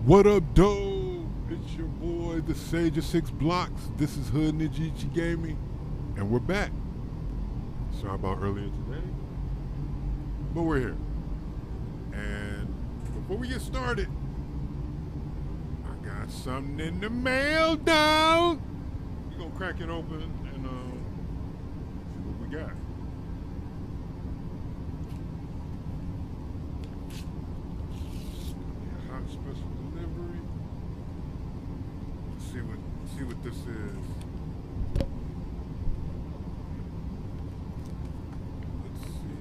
What up, doe? It's your boy, the Sage of Six Blocks. This is Hood Nijichi Gaming, and we're back. Sorry about earlier today, but we're here. And before we get started, I got something in the mail, dog. We're gonna crack it open and see what we got. Hot special delivery. Let's see what this is. Let's see.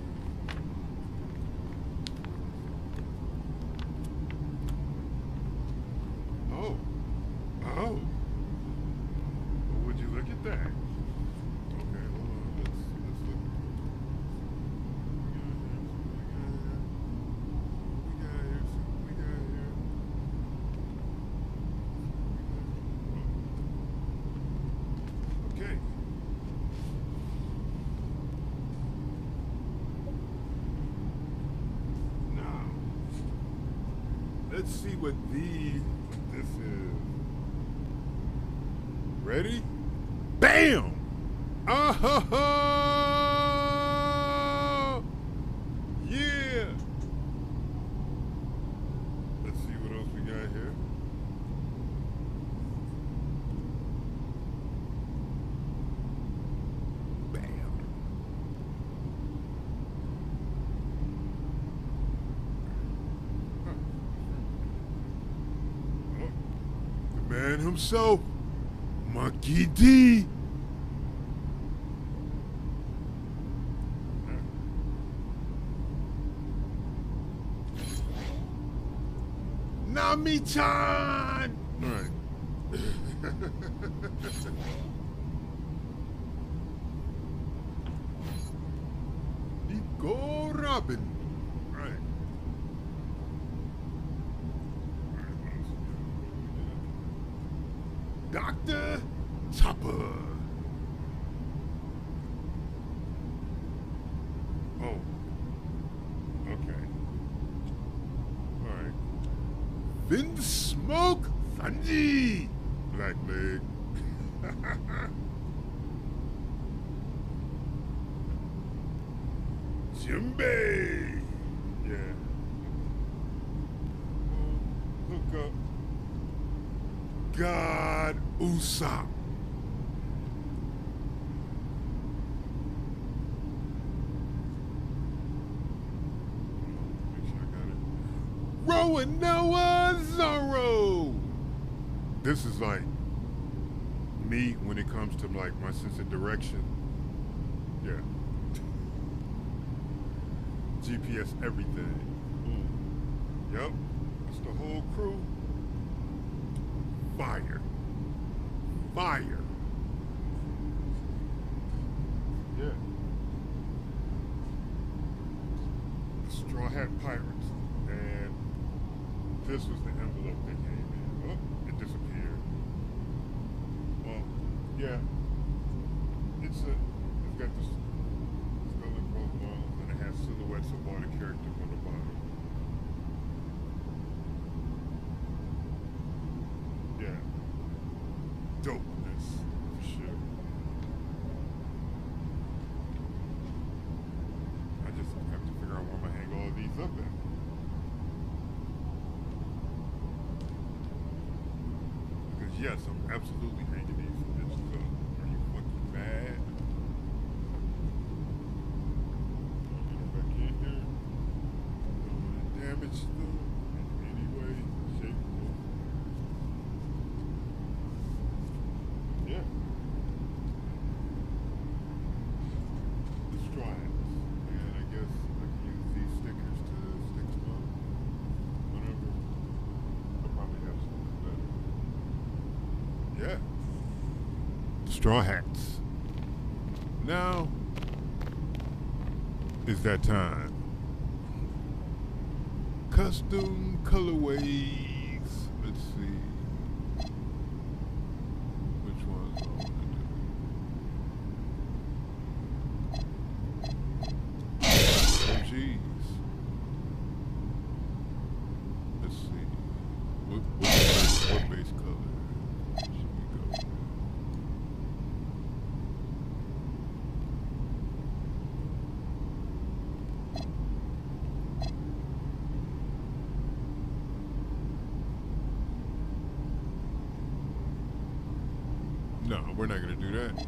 Oh. Well, would you look at that? Okay, hold on. Let's look. We got here. Okay. Now, let's see what this is. Ready? Bam! Oh, yeah! Let's see what else we got here. Bam! Oh, the man himself, Monkey D. Nami-chan! All right. Nico Robin. All right. Dr. Chopper. Oh. Okay. All right. Then Smoke Sanji. Black leg. Jimbei. Yeah. Hook up. God Usopp. Make sure I got it. Roanoa Zoro. This is like me when it comes to like my sense of direction. Yeah. GPS everything. Yep. That's the whole crew. Fire. Fire. Yeah. The Straw Hat Pirates. And this was the envelope that came in. Oh, it disappeared. Well, yeah. It's got this skull profiles and it has silhouettes of all the characters on the bottom. Yeah. Dopeness, for sure. I just have to figure out where I'm gonna hang all of these up at. Because yes, I'm absolutely hanging these bitches up. Are you fucking mad? Get them back in here. Don't want to damage them in any way, shape, or form. Yeah. The stripes. And I guess I can use these stickers to stick them up. Whatever. I'll probably have something better. Yeah. Straw hats. Now is that time. Custom colorways. Let's see. Which ones I want to do. Oh, jeez. Let's see. What No, we're not going to do that.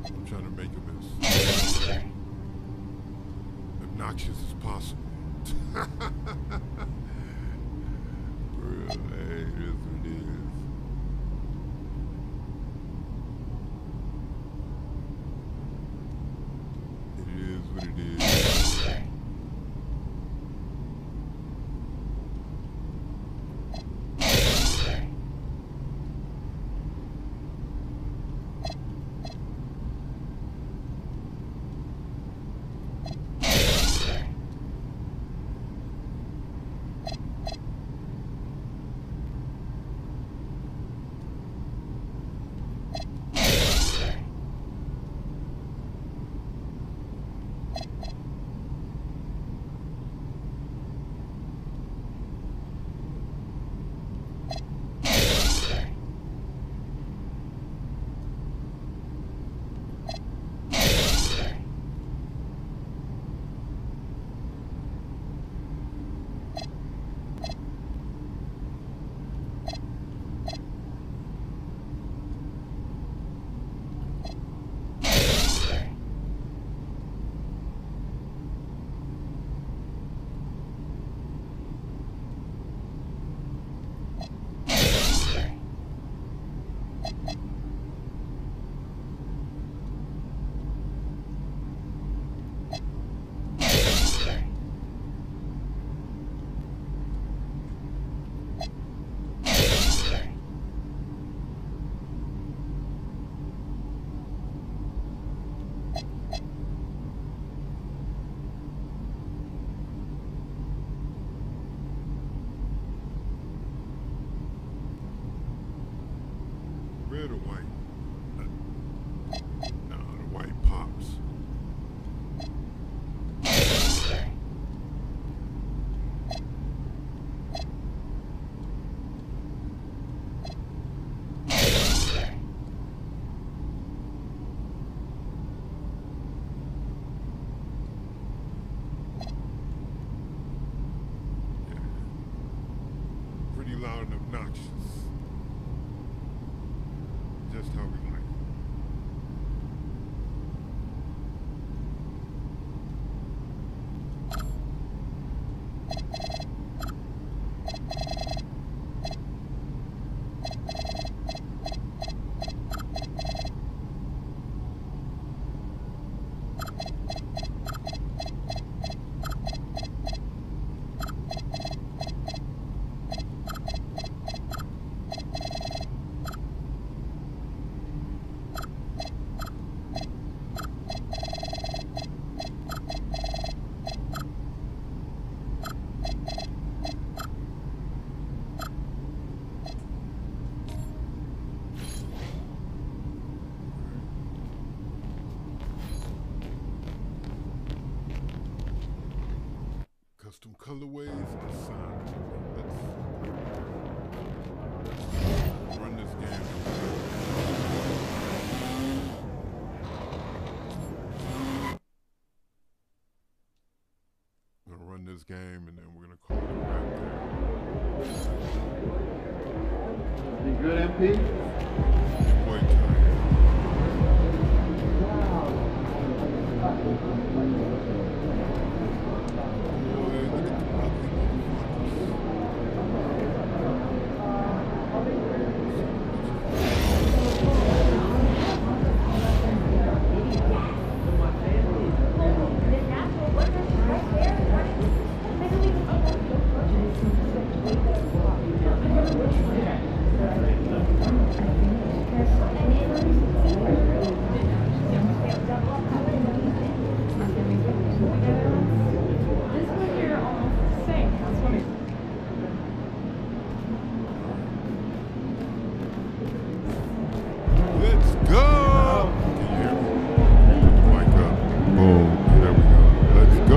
I'm trying to make them as obnoxious as possible. Bro, hey, it is what it is. It is what it is. inches. Just how we like it. Custom colorways assigned to me. Let's run this game. I'm gonna run this game and then we're gonna call it right there. You good, MP? Boy, time. Let's go! Can you hear me? Put the mic up. Boom. There we go. Let's go!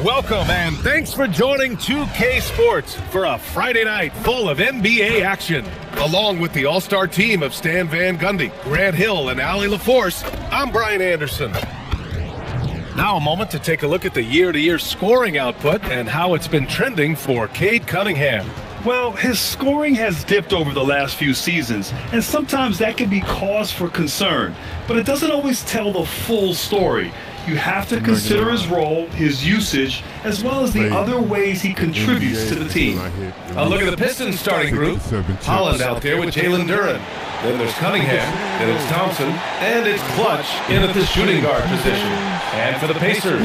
Welcome and thanks for joining 2K Sports for a Friday night full of NBA action. Along with the all-star team of Stan Van Gundy, Grant Hill, and Allie LaForce, I'm Brian Anderson. Now a moment to take a look at the year-to-year scoring output and how it's been trending for Cade Cunningham. Well, his scoring has dipped over the last few seasons, and sometimes that can be cause for concern, but it doesn't always tell the full story. You have to consider his role, his usage, as well as the other ways he contributes to the team. A look at the Pistons starting group. Holland out there with Jalen Duren. Then there's Cunningham, then it's Thompson, and it's Clutch in at the shooting guard position. And for the Pacers,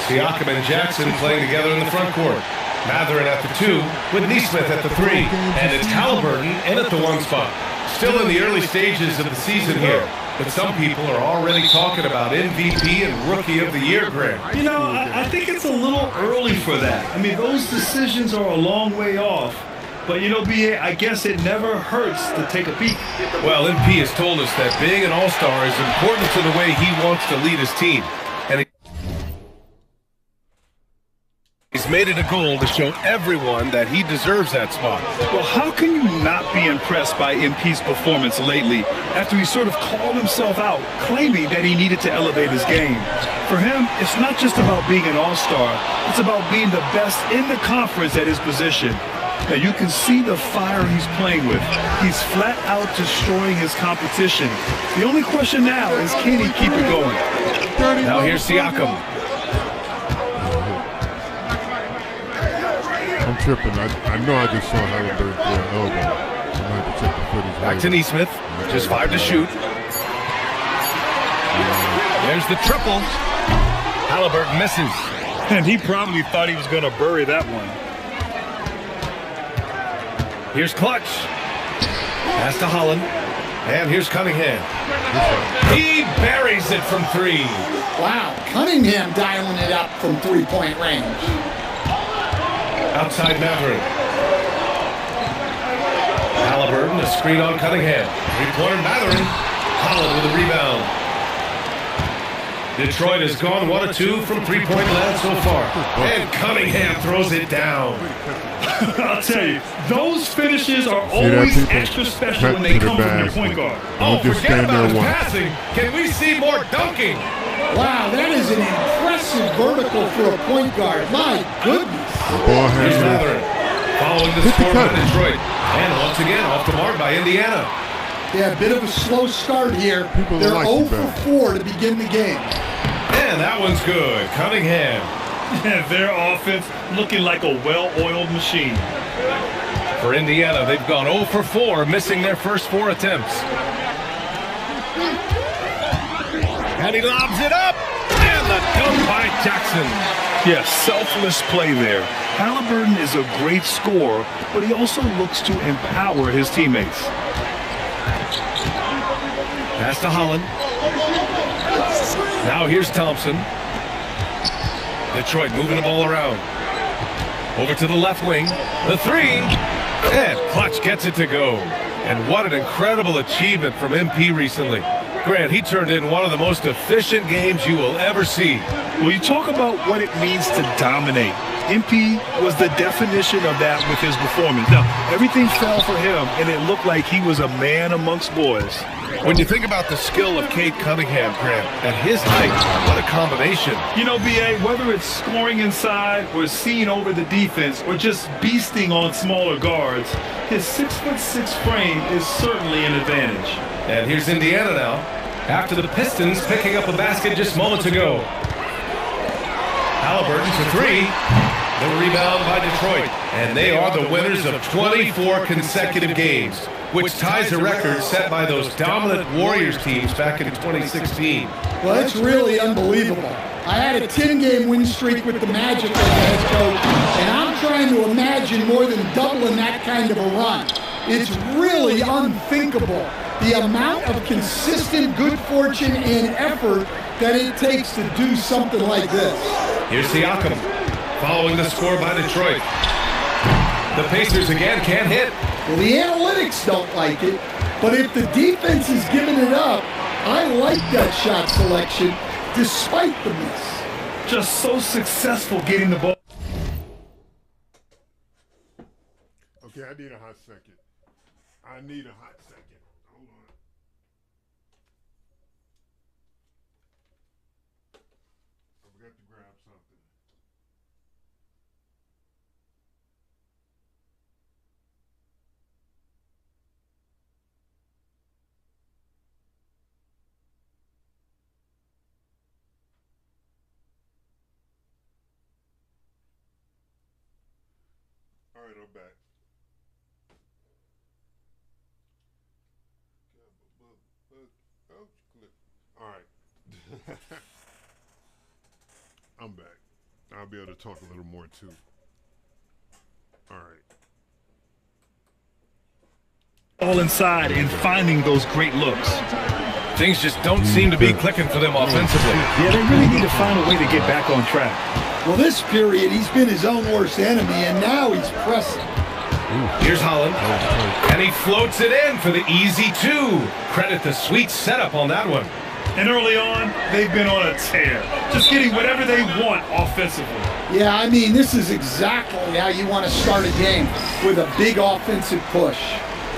Siakam and Jackson playing together in the front court. Mathurin at the 2, with Nesmith at the 3, and it's Halliburton in at the 1 spot. Still in the early stages of the season here, but some people are already talking about MVP and Rookie of the Year, Grant. You know, I think it's a little early for that. I mean, those decisions are a long way off. But, you know, B.A., I guess it never hurts to take a peek. Well, MP has told us that being an all-star is important to the way he wants to lead his team. And he's made it a goal to show everyone that he deserves that spot. Well, how can you not be impressed by MP's performance lately after he sort of called himself out, claiming that he needed to elevate his game? For him, it's not just about being an all-star. It's about being the best in the conference at his position. Now you can see the fire he's playing with. He's flat out destroying his competition. The only question now is, can he keep it going? Now here's Siakam. I'm tripping. I know I just saw Halliburton throw an elbow. I might have to check the footage. Back to Neesmith. Just 5 to shoot. There's the triple. Halliburton misses. And he probably thought he was going to bury that one. Here's Clutch. Pass to Holland. And here's Cunningham. He buries it from 3. Wow, Cunningham dialing it up from three-point range. Outside Maverick. Halliburton, a screen on Cunningham. Three-pointer Mathurin. Holland with a rebound. Detroit has gone 1 of 2 from three-point land so far. And Cunningham throws it down. I'll tell you, those finishes are always extra special when they come from your point guard. Oh, forget about his passing. Can we see more dunking? Wow, that is an impressive vertical for a point guard. My goodness. Here's Mathurin following the score by Detroit. And once again, off the mark by Indiana. Yeah, a bit of a slow start here. They're 0 for 4 to begin the game. And that one's good. Cunningham. And their offense looking like a well-oiled machine. For Indiana, they've gone 0 for 4, missing their first 4 attempts. And he lobs it up. And the dunk by Jackson. Yes, selfless play there. Halliburton is a great scorer, but he also looks to empower his teammates. Pass to Holland. Now here's Thompson. Detroit moving the ball around. Over to the left wing. The 3. And Clutch gets it to go. And what an incredible achievement from MP recently. Grant, he turned in one of the most efficient games you will ever see. Well, you talk about what it means to dominate. MP was the definition of that with his performance. Now, everything fell for him, and it looked like he was a man amongst boys. When you think about the skill of Cade Cunningham, Grant, at his height, what a combination. You know, B.A., whether it's scoring inside or seeing over the defense or just beasting on smaller guards, his 6'6" frame is certainly an advantage. And here's Indiana now, after the Pistons picking up a basket just moments ago. Halliburton for 3. The rebound by Detroit. And they are the winners of 24 consecutive games, which ties a record set by those dominant Warriors teams back in 2016. Well, that's really unbelievable. I had a 10-game win streak with the Magic as the head coach, and I'm trying to imagine more than doubling that kind of a run. It's really unthinkable, the amount of consistent good fortune and effort that it takes to do something like this. Here's Siakam, following the score by Detroit. The Pacers again can't hit. Well, the analytics don't like it, but if the defense is giving it up, I like that shot selection despite the miss. Just so successful getting the ball. Okay, I need a hot second. I need a hot second. Hold on. I forgot to grab something. All right, I'm back. All right. I'm back. I'll be able to talk a little more too. All right. All inside and finding those great looks. Things just don't seem to be clicking for them offensively. Yeah, they really need to find a way to get back on track. Well, this period, he's been his own worst enemy, and now he's pressing. Here's Holland, and he floats it in for the easy 2. Credit the sweet setup on that one. And early on, they've been on a tear, just getting whatever they want offensively. Yeah, I mean, this is exactly how you want to start a game, with a big offensive push.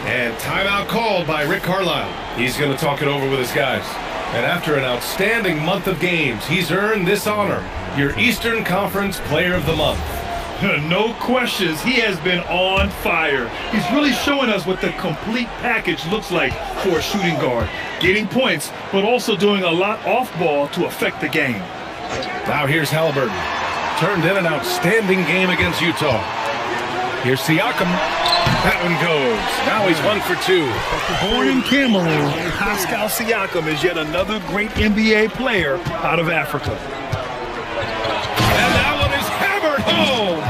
And timeout called by Rick Carlisle. He's going to talk it over with his guys. And after an outstanding month of games, he's earned this honor, your Eastern Conference Player of the Month. No questions, he has been on fire. He's really showing us what the complete package looks like for a shooting guard. Getting points, but also doing a lot off ball to affect the game. Now here's Halliburton. Turned in an outstanding game against Utah. Here's Siakam. That one goes. Now he's 1 for 2. Born in Cameroon, Pascal Siakam is yet another great NBA player out of Africa. And that one is hammered home.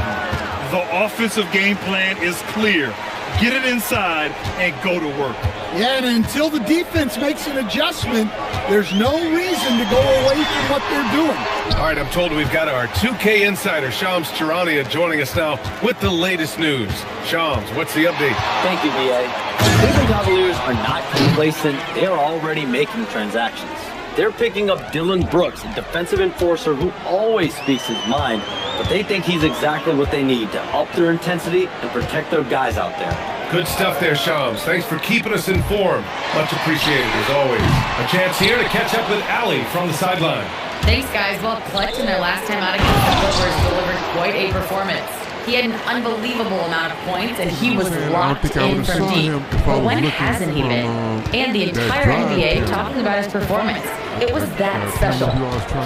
The offensive game plan is clear. Get it inside and go to work. Yeah, and until the defense makes an adjustment, there's no reason to go away from what they're doing. All right, I'm told we've got our 2K insider, Shams Charania, joining us now with the latest news. Shams, what's the update? Thank you, BA. The Cleveland Cavaliers are not complacent. They are already making transactions. They're picking up Dylan Brooks, a defensive enforcer who always speaks his mind, but they think he's exactly what they need to up their intensity and protect their guys out there. Good stuff there, Shams. Thanks for keeping us informed. Much appreciated, as always. A chance here to catch up with Allie from the sideline. Thanks, guys. Well, Clutch in their last time out against the Clippers delivered quite a performance. He had an unbelievable amount of points, and he was locked in from deep. But when hasn't he been? And the entire NBA talking about his performance. It was that special.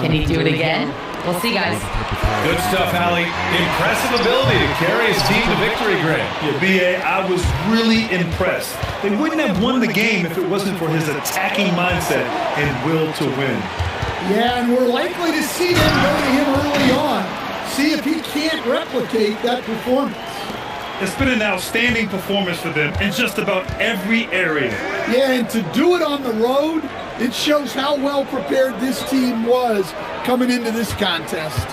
Can he do it again? We'll see, guys. Good stuff, Allie. Impressive ability to carry his team to victory, Greg. Yeah, BA, I was really impressed. They wouldn't have won the game if it wasn't for his attacking mindset and will to win. Yeah, and we're likely to see them go to him early on. See if he can't replicate that performance. It's been an outstanding performance for them in just about every area. Yeah, and to do it on the road, it shows how well prepared this team was coming into this contest.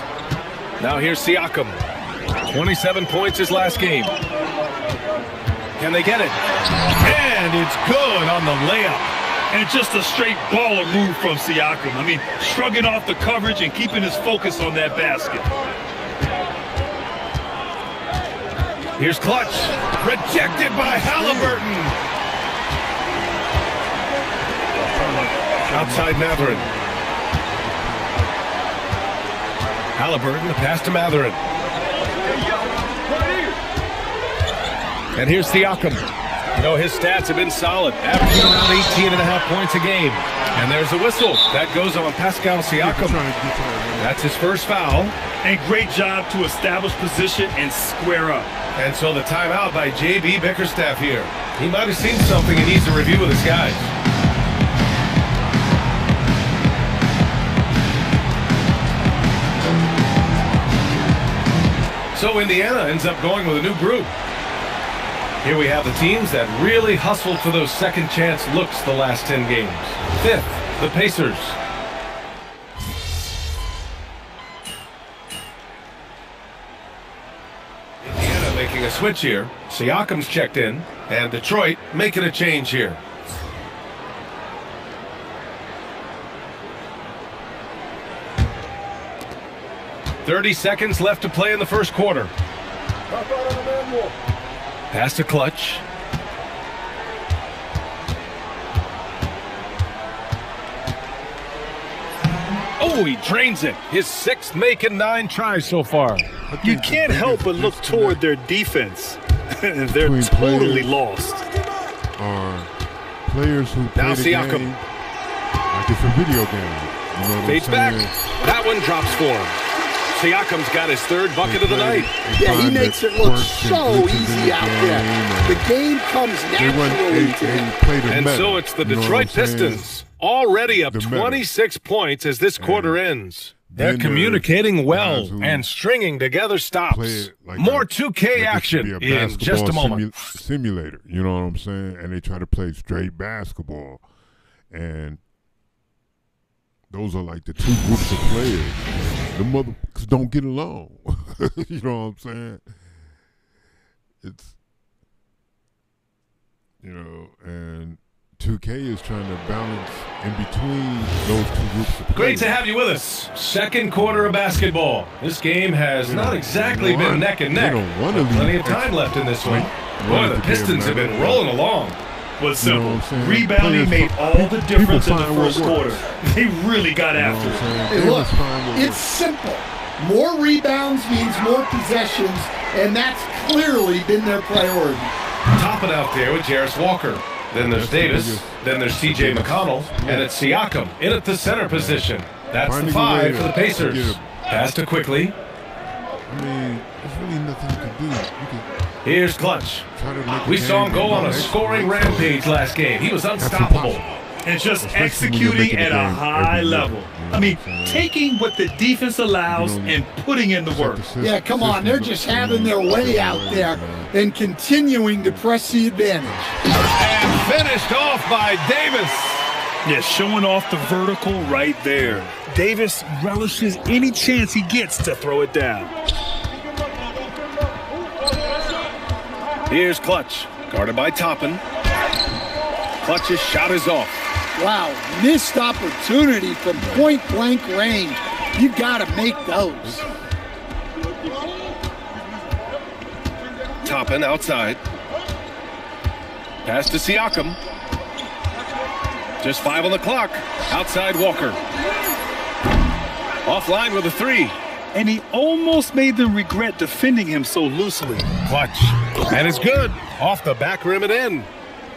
Now here's Siakam. 27 points his last game. Can they get it? And it's good on the layup. And just a straight baller move from Siakam. I mean, shrugging off the coverage and keeping his focus on that basket. Here's Clutch. Rejected by Halliburton. Outside Matherin. Halliburton, the pass to Matherin. And here's Siakam. You know, his stats have been solid, averaging around 18.5 points a game. And there's a whistle. That goes on Pascal Siakam. That's his first foul. And great job to establish position and square up. And so the timeout by J.B. Bickerstaff here. He might have seen something he needs to review with his guys. So Indiana ends up going with a new group. Here we have the teams that really hustled for those second chance looks the last 10 games. Fifth, the Pacers. Indiana making a switch here. Siakam's checked in, and Detroit making a change here. .30 seconds left to play in the first quarter. Pass to Clutch. Oh, he drains it. His sixth make and 9 tries so far. You can't help but look toward their defense. They're totally lost. Are players who play Now the Siakam. game like it's a video game. You know what Fades I'm back. saying? That one drops for him. Siakam's got his third bucket of the night. Yeah, he makes it look so easy out there. The game comes naturally to him. And so it's the Detroit Pistons already up 26 points as this quarter ends. They're communicating well and stringing together stops. More 2K action in just a moment. Simulator, you know what I'm saying? And they try to play straight basketball. And those are like the two groups of players. The motherfuckers don't get along. You know what I'm saying? It's, you know, and 2K is trying to balance in between those two groups of players. Great to have you with us. Second quarter of basketball. This game has not exactly been neck and neck. Plenty of time left in this one. Boy, the Pistons have been rolling along. Was simple. Rebounding made all the difference in the first quarter. They really got after it. Hey, look, it's simple. More rebounds means more possessions, and that's clearly been their priority. Topping out there with Jarris Walker. Then there's Davis. Then there's T.J. McConnell. And it's Siakam in at the center position. That's the 5 for the Pacers. Pass to Quickly. I mean, there's really nothing you can do. Here's Clutch. We saw him go on a scoring rampage last game. He was unstoppable. And just executing at a high level. I mean, taking what the defense allows and putting in the work. Yeah, come on. They're just having their way out there and continuing to press the advantage. And finished off by Davis. Yeah, showing off the vertical right there. Davis relishes any chance he gets to throw it down. Here's Clutch, guarded by Toppin. Clutch's shot is off. Wow, missed opportunity from point-blank range. You got to make those. Toppin outside. Pass to Siakam. Just 5 on the clock. Outside Walker. Offline with a 3. And he almost made them regret defending him so loosely. Clutch. And it's good. Off the back rim and in.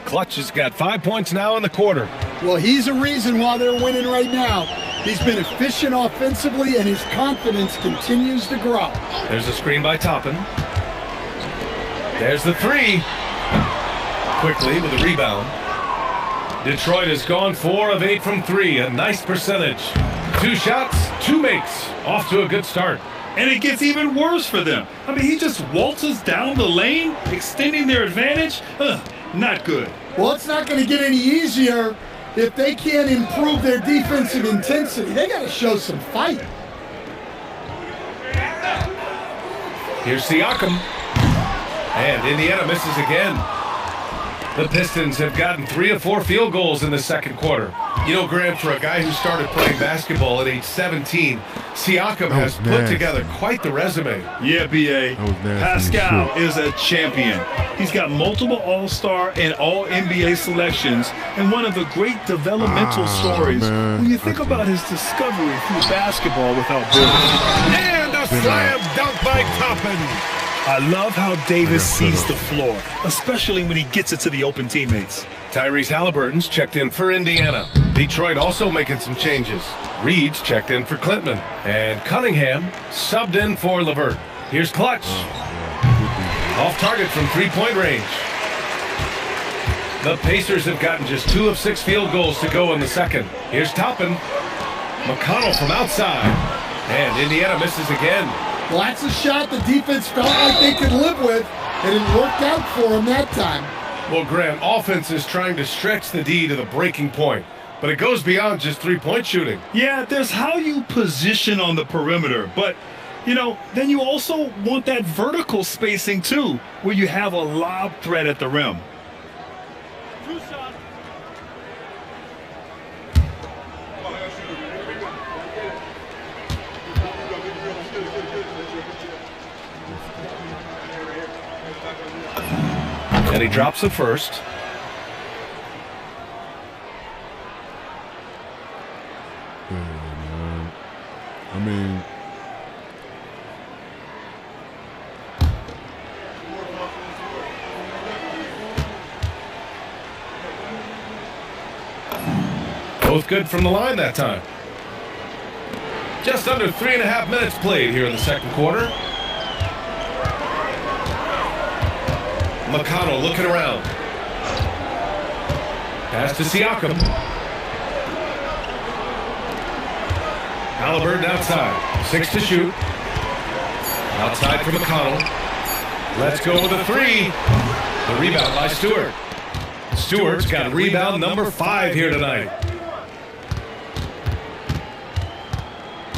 Clutch has got 5 points now in the quarter. Well, he's a reason why they're winning right now. He's been efficient offensively, and his confidence continues to grow. There's a screen by Toppin. There's the 3. Quickly with a rebound. Detroit has gone 4 of 8 from 3. A nice percentage. 2 shots, 2 makes. Off to a good start. And it gets even worse for them. I mean, he just waltzes down the lane, extending their advantage. Not good. Well, it's not going to get any easier if they can't improve their defensive intensity. They got to show some fight. Here's Siakam. And Indiana misses again. The Pistons have gotten 3 of 4 field goals in the second quarter. You know, Graham, for a guy who started playing basketball at age 17, Siakam has put together quite the resume. Yeah, B.A. Pascal is a champion. He's got multiple All-Star and All-NBA selections and one of the great developmental stories when you think about his discovery through basketball without building. And a slam dunk by Toppin. I love how Davis sees the floor, especially when he gets it to the open teammates. Tyrese Halliburton's checked in for Indiana. Detroit also making some changes. Reed's checked in for Clinton. And Cunningham subbed in for LeVert. Here's Clutch. Off target from 3-point range. The Pacers have gotten just 2 of 6 field goals to go in the second. Here's Toppin. McConnell from outside. And Indiana misses again. Well, that's a shot the defense felt like they could live with, and it worked out for them that time. Well, Graham, offense is trying to stretch the D to the breaking point, but it goes beyond just 3-point shooting. Yeah, there's how you position on the perimeter, but, you know, then you also want that vertical spacing, too, where you have a lob threat at the rim. And he drops the first. I mean, both good from the line that time. Just under 3.5 minutes played here in the second quarter. McConnell looking around. Pass to Siakam. Halliburton outside. 6 to shoot. Outside for McConnell. Let's go with a 3. The rebound by Stewart. Stewart's got rebound number 5 here tonight.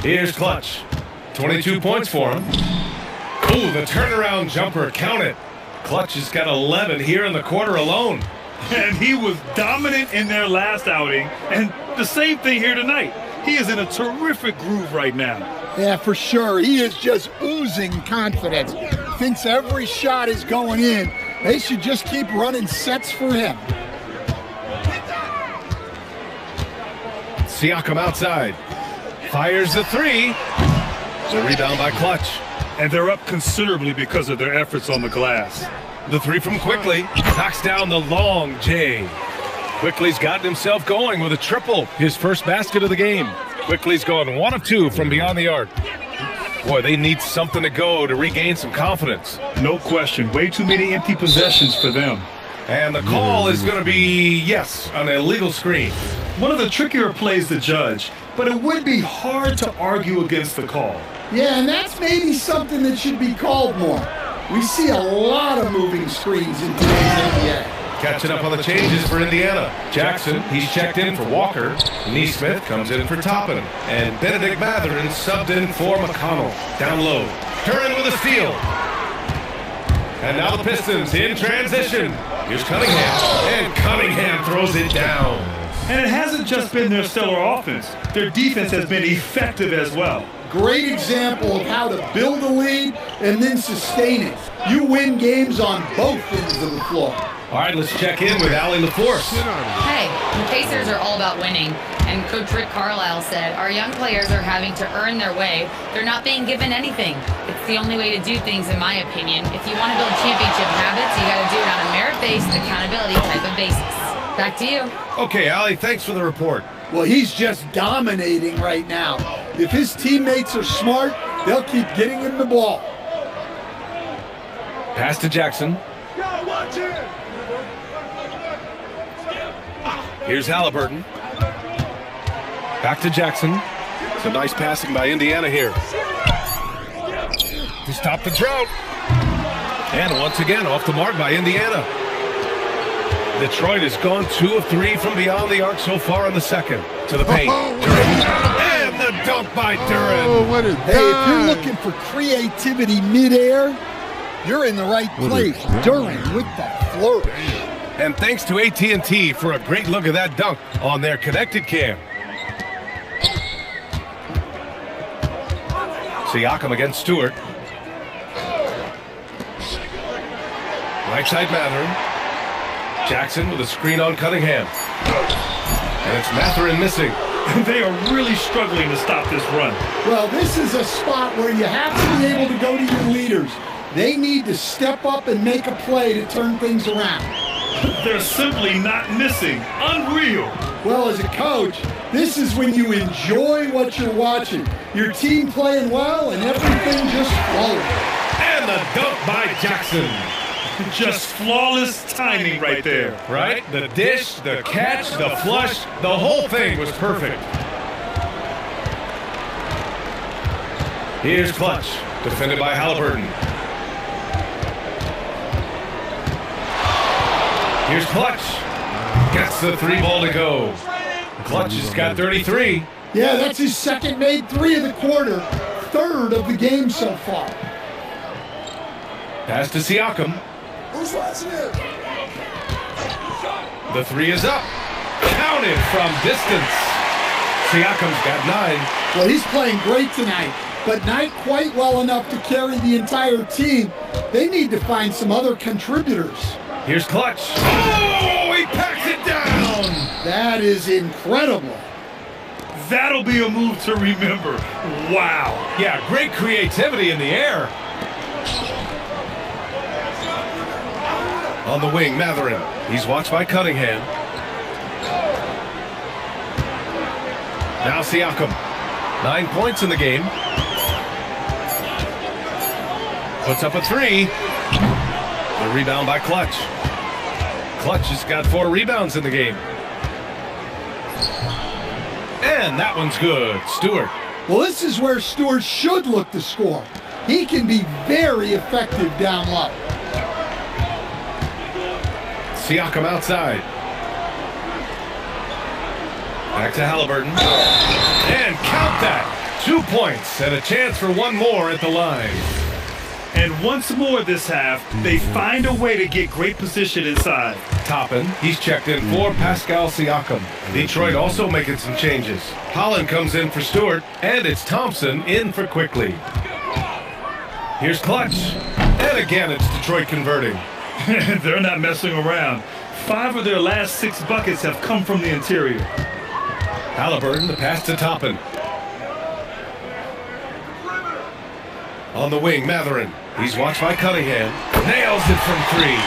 Here's Clutch. 22 points for him. Ooh, the turnaround jumper. Count it. Clutch has got 11 here in the quarter alone. And he was dominant in their last outing, and the same thing here tonight. He is in a terrific groove right now. Yeah, for sure. He is just oozing confidence. Thinks every shot is going in. They should just keep running sets for him. Siakam outside. Fires the 3. The rebound by Clutch. And they're up considerably because of their efforts on the glass. The three from Quickly knocks down the long J. Quickly's gotten himself going with a triple, his first basket of the game. Quickly's going 1 of 2 from beyond the arc. Boy, they need something to go to regain some confidence. No question. Way too many empty possessions for them. And the call is going to be, yes, an illegal screen. One of the trickier plays to judge, but it would be hard to argue against the call. Yeah, and that's maybe something that should be called more. We see a lot of moving screens in today's NBA. Catching up on the changes for Indiana. Jackson, he's checked in for Walker. Neesmith comes in for Toppin. And Benedict Matherin subbed in for McConnell. Down low. Turin with a steal. And now the Pistons in transition. Here's Cunningham. And Cunningham throws it down. And it hasn't just been their stellar offense. Their defense has been effective as well. Great example of how to build a lead and then sustain it. You win games on both ends of the floor. All right, let's check in with Allie LaForce. Hey, the Pacers are all about winning. And Coach Rick Carlisle said, our young players are having to earn their way. They're not being given anything. It's the only way to do things, in my opinion. If you want to build championship habits, you got to do it on a merit-based, accountability type of basis. Back to you. Okay, Allie, thanks for the report. Well, he's just dominating right now. If his teammates are smart, they'll keep getting him the ball. Pass to Jackson. Here's Halliburton. Back to Jackson. Some nice passing by Indiana here. To stop the drought. And once again, off the mark by Indiana. Detroit has gone 2 of 3 from beyond the arc so far in the second. To the paint. And the dunk by Duran. Oh, what is that? Hey, if you're looking for creativity midair, you're in the right place. Duran with the flourish. And thanks to AT&T for a great look at that dunk on their connected cam. Siakam against Stewart. Right side Matherin. Jackson with a screen on Cunningham. And it's Matherin missing. They are really struggling to stop this run. Well, this is a spot where you have to be able to go to your leaders. They need to step up and make a play to turn things around. They're simply not missing. Unreal. Well, as a coach, this is when you enjoy what you're watching. Your team playing well and everything just flowing. And the dunk by Jackson. Just flawless timing right there. Right? The dish, the catch, the flush, the whole thing was perfect. Here's Clutch, defended by Halliburton. Here's Clutch. Gets the 3 ball to go. Clutch has got 33. Yeah, that's his second made 3 of the quarter, 3rd of the game so far. Pass to Siakam. Who's watching it? The 3 is up. Counted from distance. Siakam's got 9. Well, he's playing great tonight, but not quite well enough to carry the entire team. They need to find some other contributors. Here's Clutch. Oh, he packs it down. That is incredible. That'll be a move to remember. Wow. Yeah, great creativity in the air. On the wing, Matherin. He's watched by Cunningham. Now Siakam. 9 points in the game. Puts up a 3. The rebound by Clutch. Clutch has got 4 rebounds in the game. And that one's good. Stewart. Well, this is where Stewart should look to score. He can be very effective down low. Siakam outside. Back to Halliburton. And count that. 2 points and a chance for 1 more at the line. And once more this half, they find a way to get great position inside. Toppin, he's checked in for Pascal Siakam. Detroit also making some changes. Holland comes in for Stewart, and it's Thompson in for Quickly. Here's Clutch. And again, it's Detroit converting. They're not messing around. 5 of their last 6 buckets have come from the interior. Halliburton, the pass to Toppin. On the wing, Matherin. He's watched by Cunningham. Nails it from 3.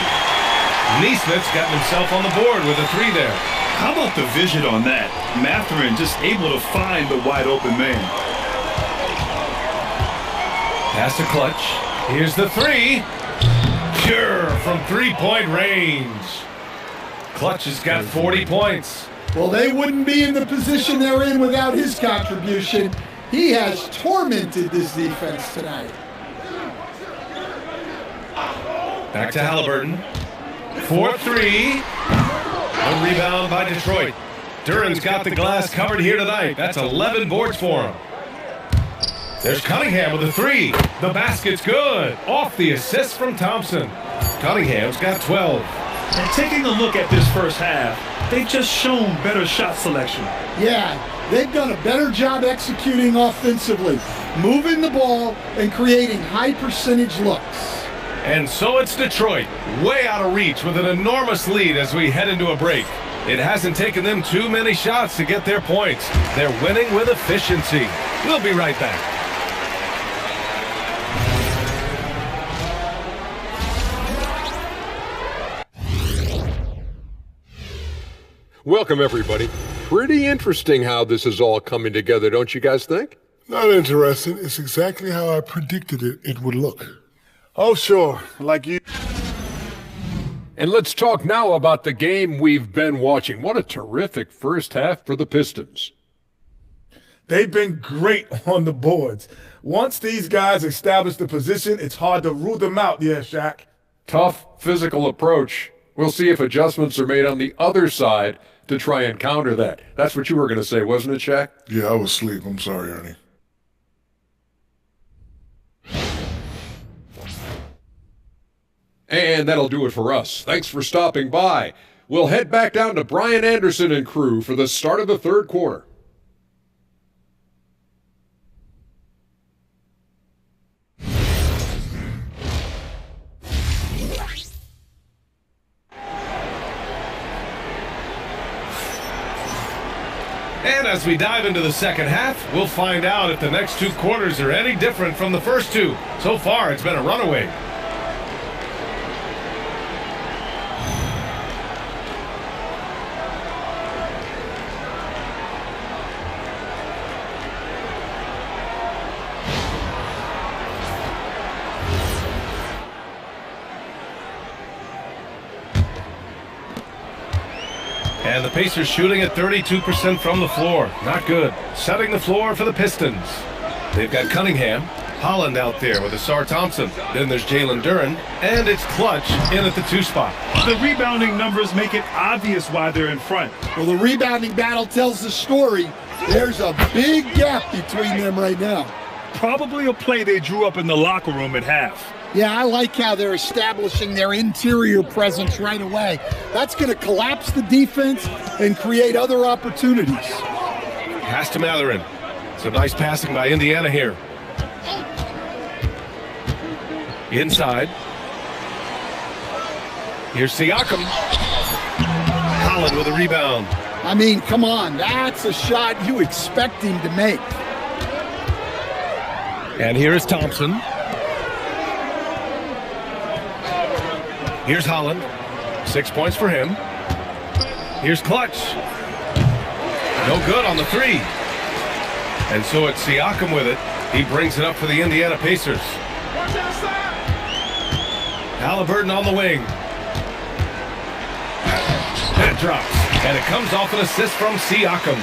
Neesmith's gotten himself on the board with a 3 there. How about the vision on that? Matherin just able to find the wide open man. Pass to Clutch. Here's the 3. Pure from 3-point range. Clutch has got 40 points. Well, they wouldn't be in the position they're in without his contribution. He has tormented this defense tonight. Back to Halliburton. 4-3. A rebound by Detroit. Duran's got the glass covered here tonight. That's 11 boards for him. There's Cunningham with a 3. The basket's good. Off the assist from Thompson. Cunningham's got 12. And taking a look at this first half, they've just shown better shot selection. Yeah, they've done a better job executing offensively, moving the ball and creating high percentage looks. And so it's Detroit, way out of reach with an enormous lead as we head into a break. It hasn't taken them too many shots to get their points. They're winning with efficiency. We'll be right back. Welcome, everybody. Pretty interesting how this is all coming together, don't you guys think? Not interesting. It's exactly how I predicted it would look. Oh, sure. Like you. And let's talk now about the game we've been watching. What a terrific first half for the Pistons. They've been great on the boards. Once these guys establish the position, it's hard to rule them out, yeah, Shaq. Tough physical approach. We'll see if adjustments are made on the other side to try and counter that. That's what you were going to say, wasn't it, Shaq? Yeah, I was asleep. I'm sorry, Ernie. And that'll do it for us. Thanks for stopping by. We'll head back down to Brian Anderson and crew for the start of the third quarter. And as we dive into the second half, we'll find out if the next 2 quarters are any different from the first 2. So far, it's been a runaway. And the Pacers shooting at 32% from the floor. Not good. Setting the floor for the Pistons. They've got Cunningham. Holland out there with Asar Thompson. Then there's Jalen Duran. And it's Clutch in at the 2 spot. The rebounding numbers make it obvious why they're in front. Well, the rebounding battle tells the story. There's a big gap between them right now. Probably a play they drew up in the locker room at half. Yeah, I like how they're establishing their interior presence right away. That's going to collapse the defense and create other opportunities. Pass to Matherin. Some nice passing by Indiana here. Inside. Here's Siakam. Holland with a rebound. I mean, come on. That's a shot you expect him to make. And here is Thompson. Here's Holland. 6 points for him. Here's Clutch. No good on the 3. And so it's Siakam with it. He brings it up for the Indiana Pacers. Halliburton on the wing. That drops. And it comes off an assist from Siakam.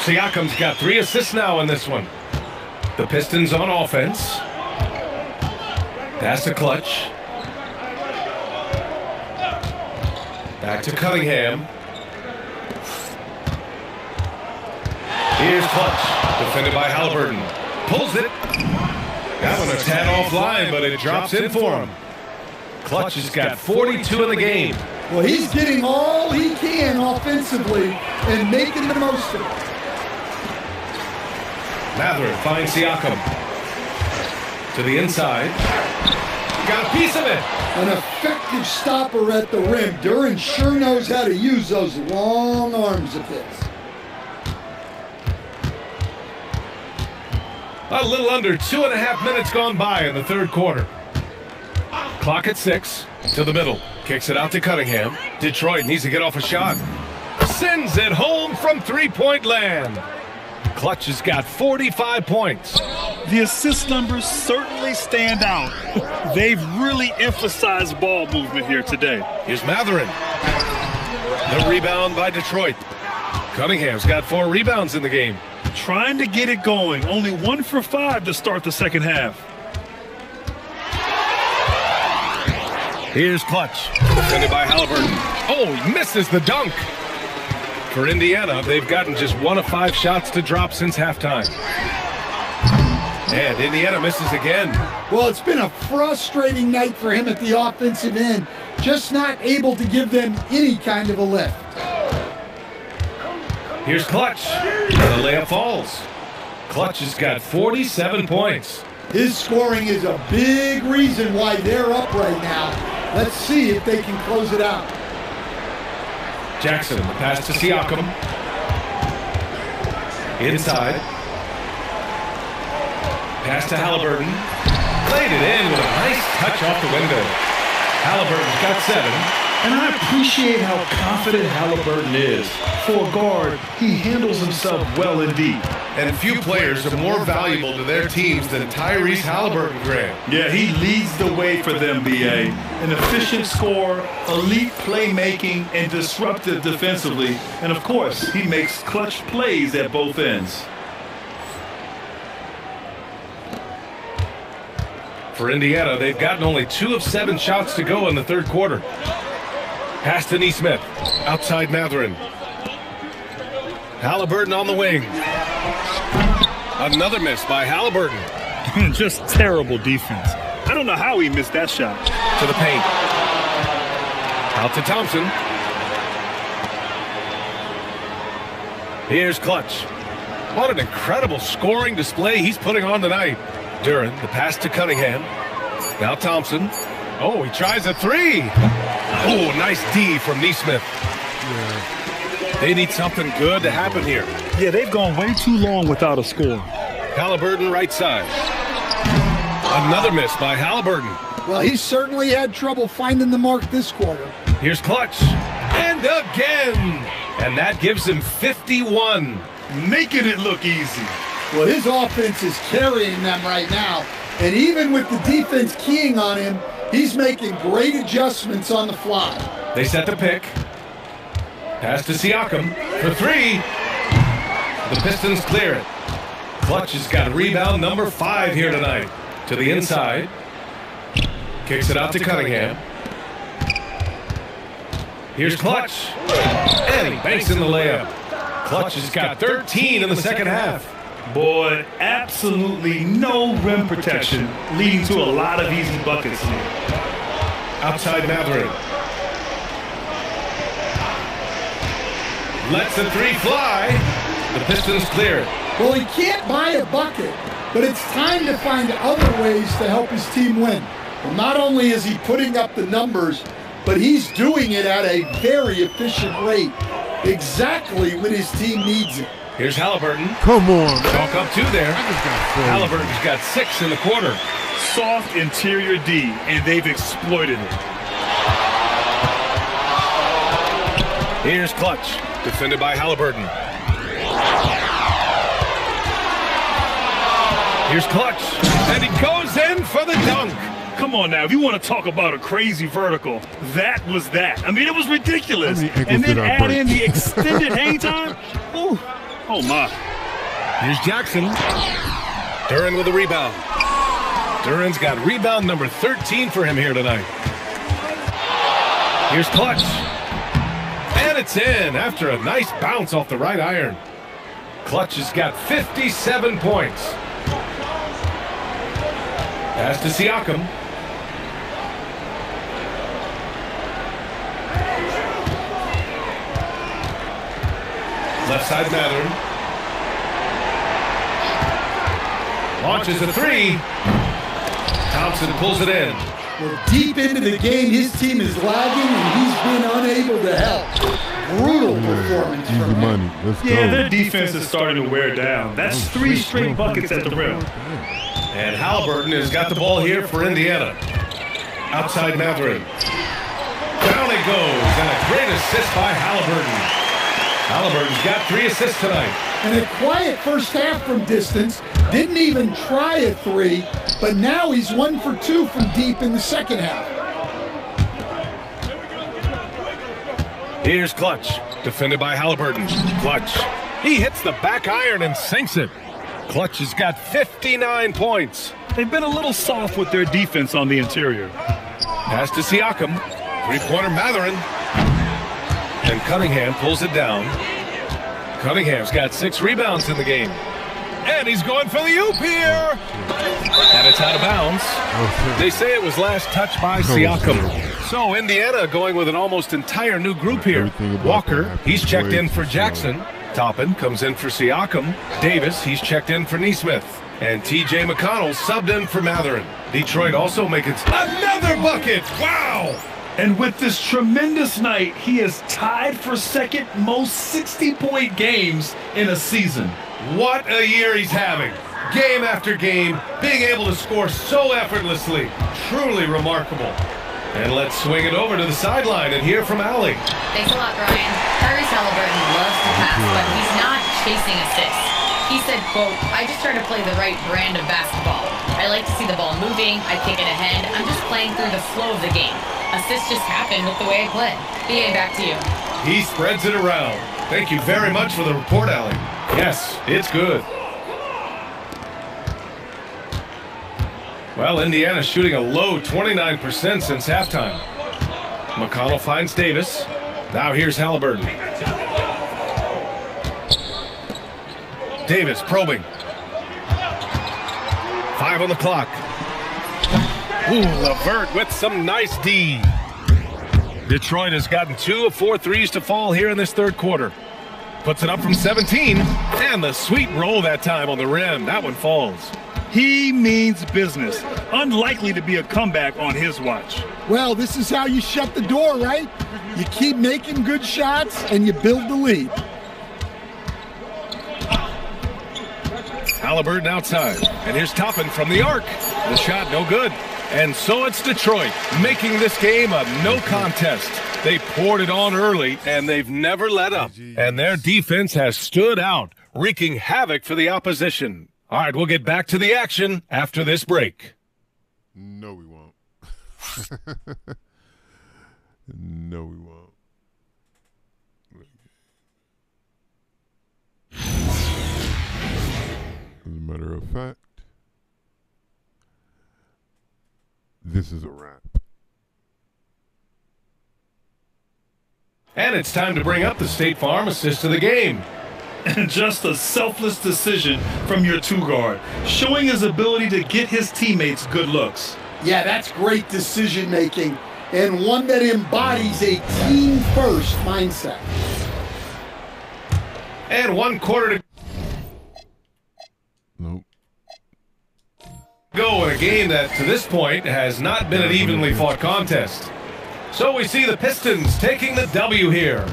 Siakam's got 3 assists now in this one. The Pistons on offense. Pass to Clutch. Back to Cunningham. Here's Clutch. Defended by Halliburton. Pulls it. That one a tad offline, but it drops in for him. Clutch has got 42 in the game. Well, he's getting all he can offensively and making the most of it. Matherin finds Siakam. To the inside. Got a piece of it. An effective stopper at the rim. Duran sure knows how to use those long arms of his. A little under 2.5 minutes gone by in the third quarter. Clock at 6. To the middle. Kicks it out to Cunningham. Detroit needs to get off a shot. Sends it home from three-point land. Clutch has got 45 points. The assist numbers certainly stand out. They've really emphasized ball movement here today. Here's Matherin. The rebound by Detroit. Cunningham's got 4 rebounds in the game. Trying to get it going. Only 1 for 5 to start the second half. Here's Clutch. Defended by Halliburton. Oh, he misses the dunk. For Indiana, they've gotten just 1 of 5 shots to drop since halftime. And Indiana misses again. Well, it's been a frustrating night for him at the offensive end. Just not able to give them any kind of a lift. Here's Clutch. The layup falls. Clutch has got 47 points. His scoring is a big reason why they're up right now. Let's see if they can close it out. Jackson, the pass to Siakam. Inside. Pass to Halliburton. Played it in with a nice touch off the window. Halliburton's got 7. And I appreciate how confident Halliburton is. For a guard, he handles himself well indeed. And few players are more valuable to their teams than Tyrese Halliburton, Graham. Yeah, he leads the way for them, B.A. An efficient scorer, elite playmaking, and disruptive defensively. And of course, he makes clutch plays at both ends. For Indiana, they've gotten only 2 of 7 shots to go in the third quarter. Pass to Neesmith. Outside Matherin. Halliburton on the wing. Another miss by Halliburton. Just terrible defense. I don't know how he missed that shot. To the paint. Out to Thompson. Here's Clutch. What an incredible scoring display he's putting on tonight. Duren, the pass to Cunningham. Now Thompson. Oh, he tries a 3. Oh, nice D from Neesmith. Yeah. They need something good to happen here. Yeah, they've gone way too long without a score. Halliburton right side. Another miss by Halliburton. Well, he certainly had trouble finding the mark this quarter. Here's Clutch. And again. And that gives him 51. Making it look easy. Well, his offense is carrying them right now. And even with the defense keying on him, he's making great adjustments on the fly. They set the pick. Pass to Siakam for 3. The Pistons clear it. Clutch has got rebound number 5 here tonight. To the inside. Kicks it out to Cunningham. Here's Clutch. And he banks in the layup. Clutch has got 13 in the second half. Boy, absolutely no rim protection, leading to a lot of easy buckets here. Outside Matherin. Lets the 3 fly. The Pistons clear it. Well, he can't buy a bucket, but it's time to find other ways to help his team win. Well, not only is he putting up the numbers, but he's doing it at a very efficient rate, exactly when his team needs it. Here's Halliburton. Come on. Chalk up 2 there. Halliburton's got 6 in the quarter. Soft interior D, and they've exploited it. Here's Clutch. Defended by Halliburton. Here's Clutch. And he goes in for the dunk. Come on now, if you want to talk about a crazy vertical, that was that. I mean, it was ridiculous. And then add in the extended hang time. Ooh. Oh, my. Here's Jackson. Duren with a rebound. Duren's got rebound number 13 for him here tonight. Here's Clutch. And it's in after a nice bounce off the right iron. Clutch has got 57 points. Pass to Siakam. Left side Matherin. Launches a 3. Thompson pulls it in. Well, deep into the game, his team is lagging, and he's been unable to help. Brutal performance from him. Money. Let's go. Yeah, their defense is starting to wear down. That's 3 straight buckets at the rim. And Halliburton has got the ball here for Indiana. Outside Mathurin. Down it goes, and a great assist by Halliburton. Halliburton's got 3 assists tonight. And a quiet first half from distance. Didn't even try a 3, but now he's 1 for 2 from deep in the second half. Here's Clutch, defended by Halliburton. Clutch. He hits the back iron and sinks it. Clutch has got 59 points. They've been a little soft with their defense on the interior. Pass to Siakam. Three-pointer Mathurin. And Cunningham pulls it down. Cunningham's got 6 rebounds in the game. And he's going for the oop here. And it's out of bounds. They say it was last touched by Siakam. So Indiana going with an almost entire new group here. Walker, he's checked in for Jackson. Toppin comes in for Siakam. Davis, he's checked in for Nesmith. And T.J. McConnell subbed in for Mathurin. Detroit also making another bucket. Wow! And with this tremendous night, he is tied for second most 60-point games in a season. What a year he's having. Game after game, being able to score so effortlessly. Truly remarkable. And let's swing it over to the sideline and hear from Allie. Thanks a lot, Brian. Tyrese Halliburton loves to pass, but he's not chasing assists. He said, quote, "I just try to play the right brand of basketball. I like to see the ball moving, I kick it ahead. I'm just playing through the flow of the game. Assists just happen with the way I play." BA, back to you. He spreads it around. Thank you very much for the report, Allie. Yes, it's good. Well, Indiana's shooting a low 29% since halftime. McConnell finds Davis. Now here's Halliburton. Davis probing. 5 on the clock. Ooh, LeVert with some nice D. Detroit has gotten 2 of 4 threes to fall here in this third quarter. Puts it up from 17, and the sweet roll that time on the rim. That one falls. He means business. Unlikely to be a comeback on his watch. Well, this is how you shut the door, right? You keep making good shots, and you build the lead. Halliburton outside, and here's Toppin from the arc. The shot no good. And so it's Detroit, making this game a no contest. They poured it on early, and they've never let up. And their defense has stood out, wreaking havoc for the opposition. All right, we'll get back to the action after this break. No, we won't. No, we won't. As a matter of fact, this is a wrap. And it's time to bring up the State Farm assist of the game. And just a selfless decision from your 2-guard, showing his ability to get his teammates good looks. Yeah, that's great decision making, and one that embodies a team-first mindset. And 1 quarter to go in a game that, to this point, has not been an evenly fought contest. So we see the Pistons taking the W here.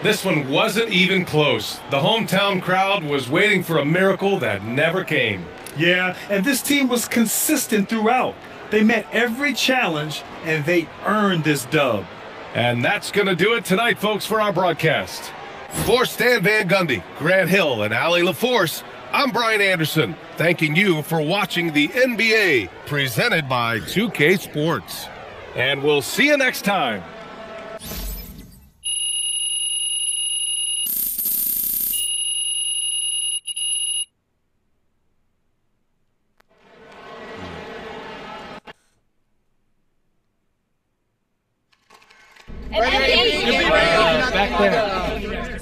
This one wasn't even close. The hometown crowd was waiting for a miracle that never came. Yeah, and this team was consistent throughout. They met every challenge, and they earned this dub. And that's going to do it tonight, folks, for our broadcast. For Stan Van Gundy, Grant Hill, and Allie LaForce, I'm Brian Anderson, thanking you for watching the NBA, presented by 2K Sports. And we'll see you next time. Back there.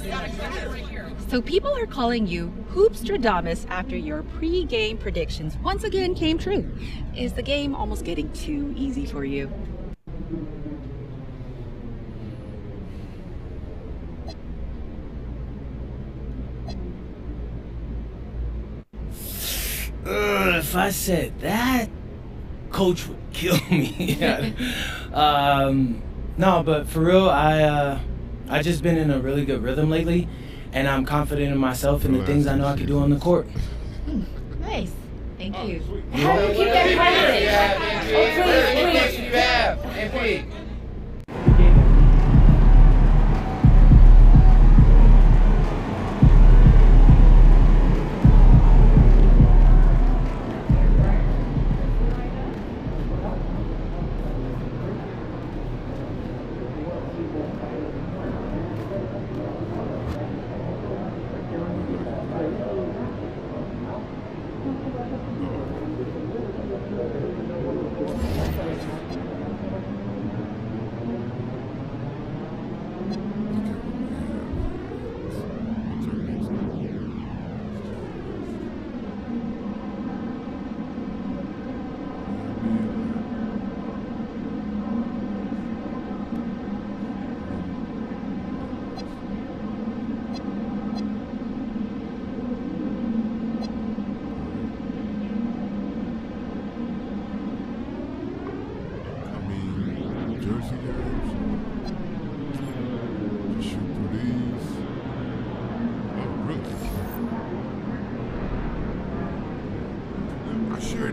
So people are calling you Hoopstradamus after your pre-game predictions once again came true. Is the game almost getting too easy for you? If I said that, coach would kill me. No, but for real, I just been in a really good rhythm lately, and I'm confident in myself and the things I know I can do on the court. Nice. Thank you. How do you keep that private? Oh, please.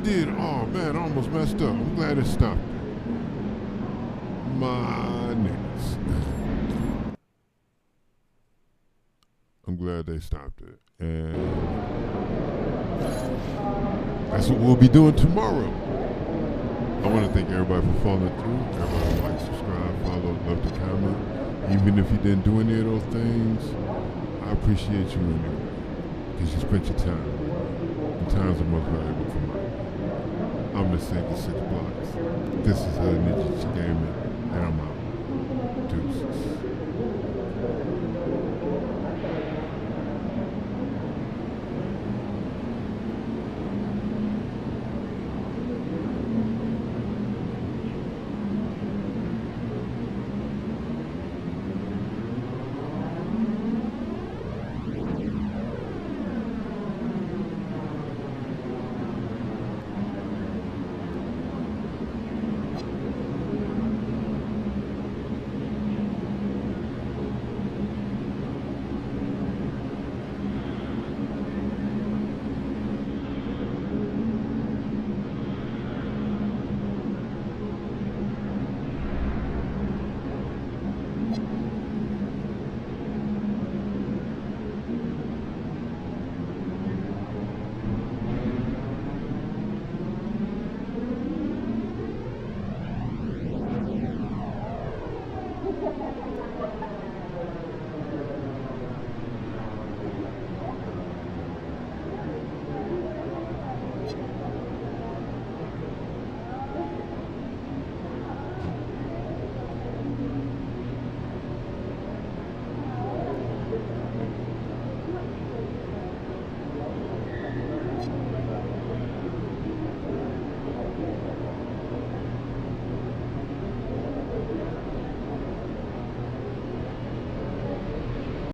Did. Oh man, I almost messed up. I'm glad it stopped. My niggas. I'm glad they stopped it. And that's what we'll be doing tomorrow. I want to thank everybody for following through. Everybody like, subscribe, follow, love to comment. Even if you didn't do any of those things, I appreciate you anyway. Because you spent your time. And time's the most valuable commodity. I'm the Sega 6 Blocks. This is Ninja Gaming, and I'm out. Deuces.